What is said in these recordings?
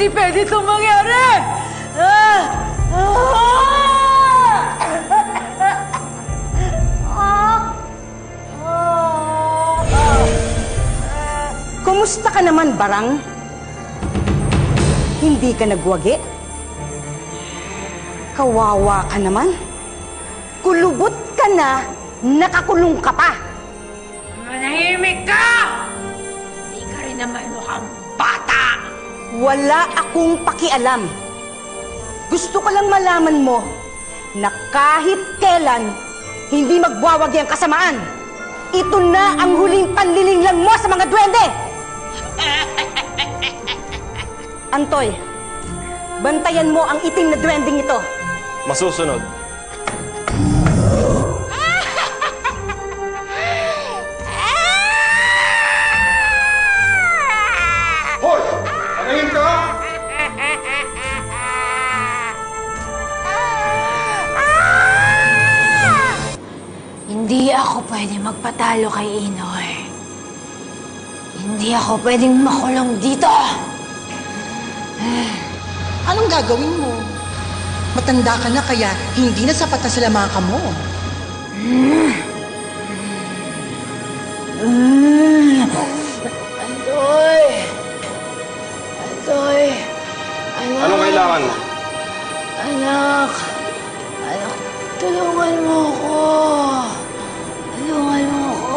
hindi pwede itong mangyari! Ah! Ah! Kumusta ka naman, Barang? Hindi ka nagwagi? Kawawa ka naman? Kulubot ka na, nakakulong ka pa! Manahimik ka! Hindi ka rin naman mukhang bata! Wala akong pakialam. Gusto ko lang malaman mo na kahit kailan, hindi magwawagi ang kasamaan. Ito na ang huling panlilinglang mo sa mga duwende! Antoy, bantayan mo ang itim na duwending ito. Masusunod. Hoy! Panahin ka! Hindi ako pwede magpatalo kay Inoy. Hindi ako pwedeng makulong dito. Anong gagawin mo? Matanda ka na kaya hindi na sapat na sila mga kamo. Antoy! Antoy! Anak! Anong kailangan mo? Anak! Anak, tulungan mo ako! Tulungan mo ako!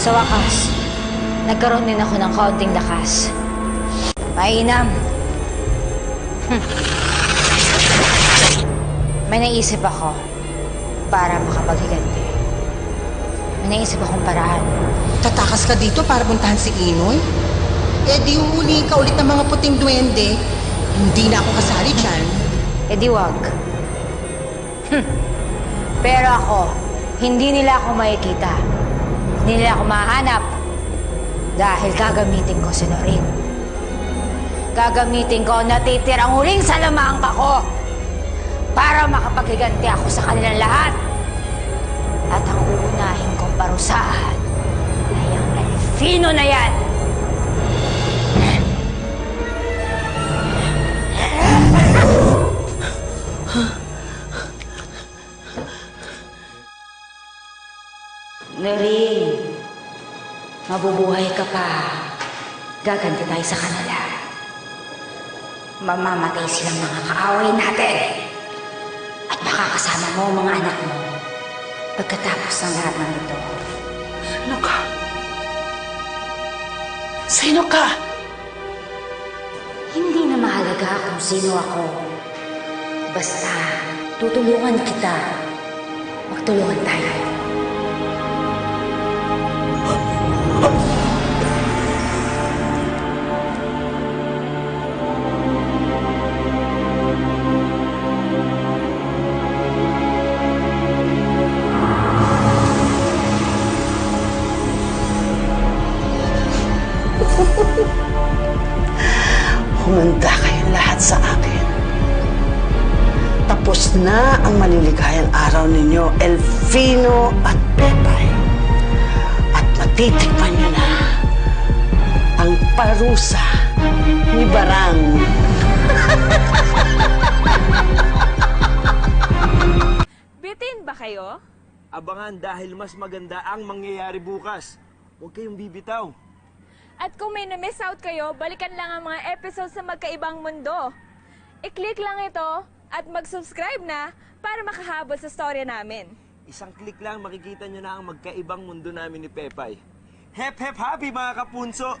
Sa wakas, nagkaroon din ako ng kaunting lakas. Mainam. May naisip ako para makapaghiganti. May naisip akong paraan. Tatakas ka dito para puntahan si Inoy? Eh di huhulihin ka ulit ng mga puting duwende. Hindi na ako kasali dyan. Eh di wag. Pero ako, hindi nila ako makikita. Hindi nila ako mahanap. Dahil gagamitin ko si Noreen. Gagamitin ko ang natitirang huling salamangka ko para makapaghiganti ako sa kanilang lahat. At ang uunahin kong parusahan ay ang Alfino na yan. Noreen, mabubuhay ka pa. Gaganti tayo sa kanila. Mamamatay silang mga kaaway natin. At makakasama mo ang mga anak mo pagkatapos ng lahat ng ito. Sino ka? Sino ka? Hindi na mahalaga kung sino ako. Basta, tutulungan kita. Magtulungan tayo. Humanda kayong lahat sa akin. Tapos na ang maliligayang araw ninyo, Elfino at Pepay. At matitikman nyo na ang parusa ni Barang. Bitin ba kayo? Abangan dahil mas maganda ang mangyayari bukas. Huwag kayong bibitaw. At kung may na-miss out kayo, balikan lang ang mga episodes sa Magkaibang Mundo. I-click lang ito at mag-subscribe na para makahabol sa storya namin. Isang click lang makikita nyo na ang magkaibang mundo namin ni Pepay. Hep hep happy mga kapunso!